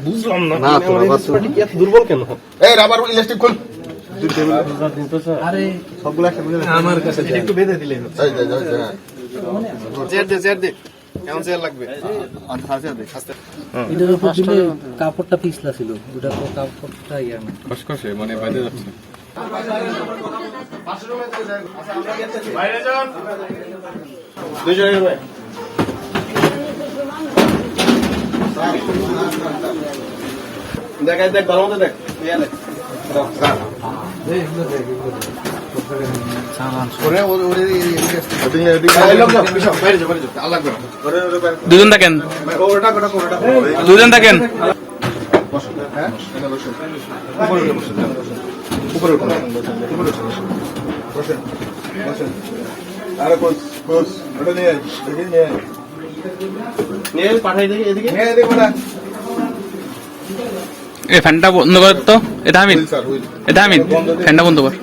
বুঝলাম না দুর্বল কেন? এই রাবার ইলাস্টিক খুল। আমার কাছে একটু বেঁধে দিলে কাপড়টা পিছলা ছিল, কাপড়টা ইয়া না খসখসে, মানে বাইরে যাচ্ছে। দেখ দেখ ভালো মতো দেখ। দুজন থাকেন, দুজন থাকেন। ফ্যানটা বন্ধ কর তো। এটা হামিদ, এটা হামিদ, ফ্যানটা বন্ধ কর।